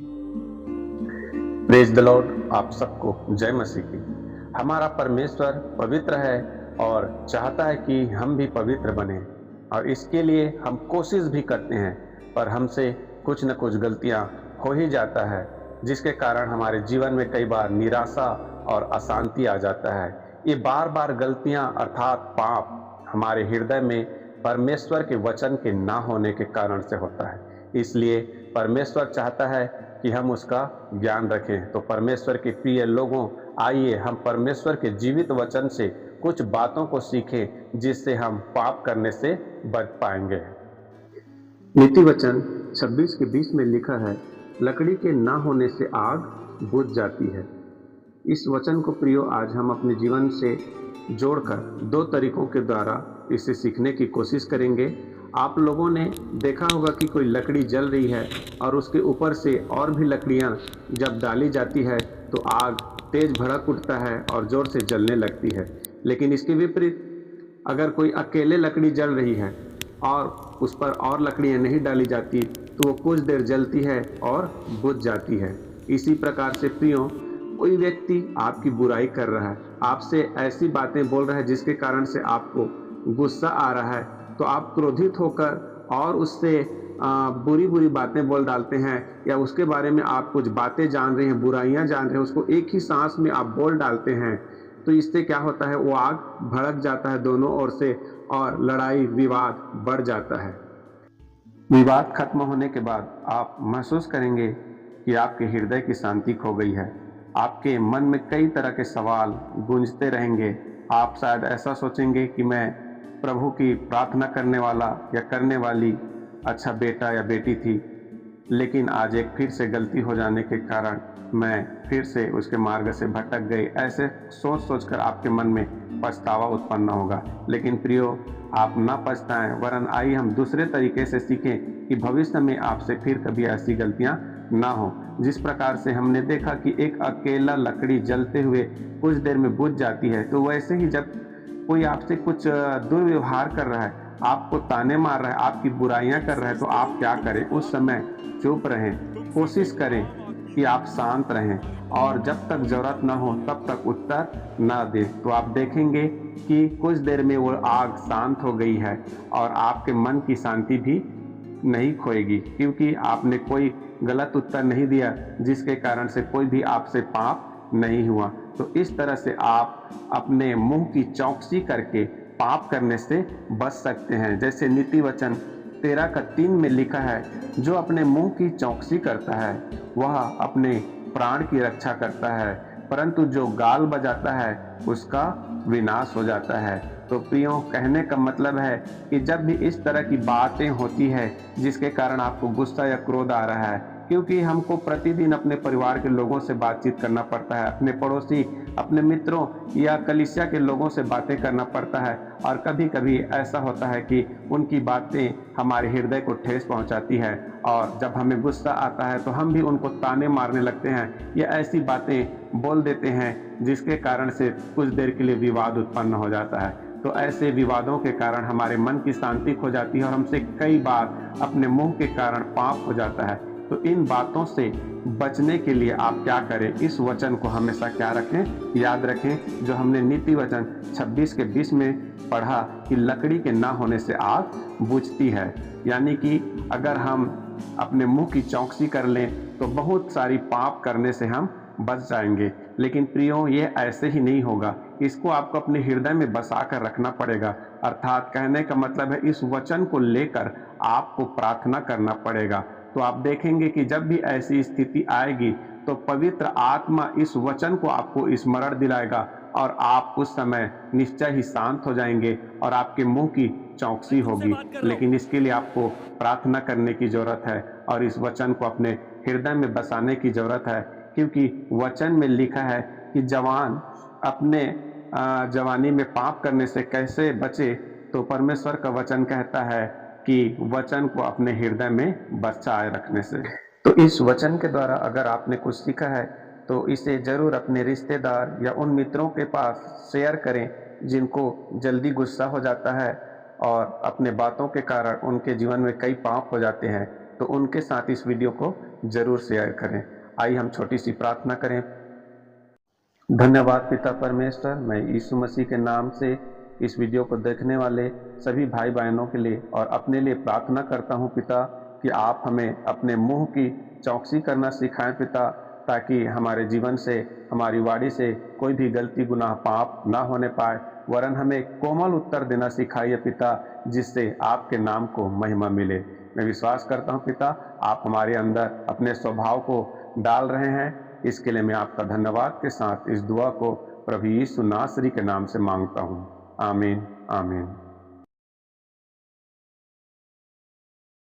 Praise the Lord. आप सबको जय मसीह की। हमारा परमेश्वर पवित्र है और चाहता है कि हम भी पवित्र बने, और इसके लिए हम कोशिश भी करते हैं, पर हमसे कुछ न कुछ गलतियां हो ही जाता है, जिसके कारण हमारे जीवन में कई बार निराशा और अशांति आ जाता है। ये बार बार गलतियां अर्थात पाप हमारे हृदय में परमेश्वर के वचन के ना होने के कारण से होता है। इसलिए परमेश्वर चाहता है कि हम उसका ज्ञान रखें। तो परमेश्वर के प्रिय लोगों, आइए हम परमेश्वर के जीवित वचन से कुछ बातों को सीखें, जिससे हम पाप करने से बच पाएंगे। नीति वचन 26 के 20 में लिखा है, लकड़ी के ना होने से आग बुझ जाती है। इस वचन को प्रियो आज हम अपने जीवन से जोड़कर दो तरीकों के द्वारा इसे सीखने की कोशिश करेंगे। आप लोगों ने देखा होगा कि कोई लकड़ी जल रही है और उसके ऊपर से और भी लकड़ियां जब डाली जाती है तो आग तेज भड़क उठता है और जोर से जलने लगती है। लेकिन इसके विपरीत अगर कोई अकेले लकड़ी जल रही है और उस पर और लकड़ियां नहीं डाली जाती तो वो कुछ देर जलती है और बुझ जाती है। इसी प्रकार से प्रियो, कोई व्यक्ति आपकी बुराई कर रहा है, आपसे ऐसी बातें बोल रहा है जिसके कारण से आपको गुस्सा आ रहा है, तो आप क्रोधित होकर और उससे बुरी बुरी बातें बोल डालते हैं, या उसके बारे में आप कुछ बातें जान रहे हैं, बुराइयां जान रहे हैं, उसको एक ही सांस में आप बोल डालते हैं। तो इससे क्या होता है, वो आग भड़क जाता है दोनों ओर से और लड़ाई विवाद बढ़ जाता है। विवाद खत्म होने के बाद आप महसूस करेंगे कि आपके हृदय की शांति खो गई है। आपके मन में कई तरह के सवाल गूंजते रहेंगे। आप शायद ऐसा सोचेंगे कि मैं प्रभु की प्रार्थना करने वाला या करने वाली अच्छा बेटा या बेटी थी, लेकिन आज एक फिर से गलती हो जाने के कारण मैं फिर से उसके मार्ग से भटक गई। ऐसे सोच सोचकर आपके मन में पछतावा उत्पन्न होगा। लेकिन प्रियो, आप ना पछताएं, वरन आइए हम दूसरे तरीके से सीखें कि भविष्य में आपसे फिर कभी ऐसी गलतियां ना हो। जिस प्रकार से हमने देखा कि एक अकेला लकड़ी जलते हुए कुछ देर में बुझ जाती है, तो वैसे ही जब कोई आपसे कुछ दुर्व्यवहार कर रहा है, आपको ताने मार रहा है, आपकी बुराइयां कर रहा है, तो आप क्या करें? उस समय चुप रहें। कोशिश करें कि आप शांत रहें और जब तक जरूरत ना हो तब तक उत्तर ना दें। तो आप देखेंगे कि कुछ देर में वो आग शांत हो गई है और आपके मन की शांति भी नहीं खोएगी, क्योंकि आपने कोई गलत उत्तर नहीं दिया जिसके कारण से कोई भी आपसे पाप नहीं हुआ। तो इस तरह से आप अपने मुंह की चौकसी करके पाप करने से बच सकते हैं। जैसे नीति वचन 13:3 में लिखा है, जो अपने मुंह की चौकसी करता है वह अपने प्राण की रक्षा करता है, परंतु जो गाल बजाता है उसका विनाश हो जाता है। तो प्रियो, कहने का मतलब है कि जब भी इस तरह की बातें होती है जिसके कारण आपको गुस्सा या क्रोध आ रहा है, क्योंकि हमको प्रतिदिन अपने परिवार के लोगों से बातचीत करना पड़ता है, अपने पड़ोसी, अपने मित्रों या कलीसिया के लोगों से बातें करना पड़ता है, और कभी कभी ऐसा होता है कि उनकी बातें हमारे हृदय को ठेस पहुंचाती है, और जब हमें गुस्सा आता है तो हम भी उनको ताने मारने लगते हैं या ऐसी बातें बोल देते हैं जिसके कारण से कुछ देर के लिए विवाद उत्पन्न हो जाता है। तो ऐसे विवादों के कारण हमारे मन की शांति खो जाती है और हमसे कई बार अपने मुंह के कारण पाप हो जाता है। तो इन बातों से बचने के लिए आप क्या करें? इस वचन को हमेशा क्या रखें, याद रखें, जो हमने नीति वचन 26 के 20 में पढ़ा कि लकड़ी के ना होने से आग बुझती है। यानी कि अगर हम अपने मुंह की चौकसी कर लें तो बहुत सारी पाप करने से हम बच जाएंगे। लेकिन प्रियो, ये ऐसे ही नहीं होगा, इसको आपको अपने हृदय में बसा कर रखना पड़ेगा। अर्थात कहने का मतलब है, इस वचन को लेकर आपको प्रार्थना करना पड़ेगा। तो आप देखेंगे कि जब भी ऐसी स्थिति आएगी तो पवित्र आत्मा इस वचन को आपको स्मरण दिलाएगा और आप उस समय निश्चय ही शांत हो जाएंगे और आपके मुंह की चौकसी होगी। लेकिन इसके लिए आपको प्रार्थना करने की जरूरत है और इस वचन को अपने हृदय में बसाने की जरूरत है, क्योंकि वचन में लिखा है कि जवान अपने जवानी में पाप करने से कैसे बचे। तो परमेश्वर का वचन कहता है कि वचन को अपने हृदय में बचाए रखने से। तो इस वचन के द्वारा अगर आपने कुछ सीखा है तो इसे जरूर अपने रिश्तेदार या उन मित्रों के पास शेयर करें जिनको जल्दी गुस्सा हो जाता है और अपने बातों के कारण उनके जीवन में कई पाप हो जाते हैं। तो उनके साथ इस वीडियो को जरूर शेयर करें। आइए हम छोटी सी प्रार्थना करें। धन्यवाद पिता परमेश्वर, मैं यीशु मसीह के नाम से इस वीडियो को देखने वाले सभी भाई बहनों के लिए और अपने लिए प्रार्थना करता हूं पिता, कि आप हमें अपने मुंह की चौकसी करना सिखाएं पिता, ताकि हमारे जीवन से, हमारी वाणी से कोई भी गलती, गुनाह, पाप ना होने पाए, वरन हमें कोमल उत्तर देना सिखाइए पिता, जिससे आपके नाम को महिमा मिले। मैं विश्वास करता हूं पिता, आप हमारे अंदर अपने स्वभाव को डाल रहे हैं। इसके लिए मैं आपका धन्यवाद के साथ इस दुआ को प्रभु यीशु नासरी के नाम से मांगता हूँ। आमीन, आमीन।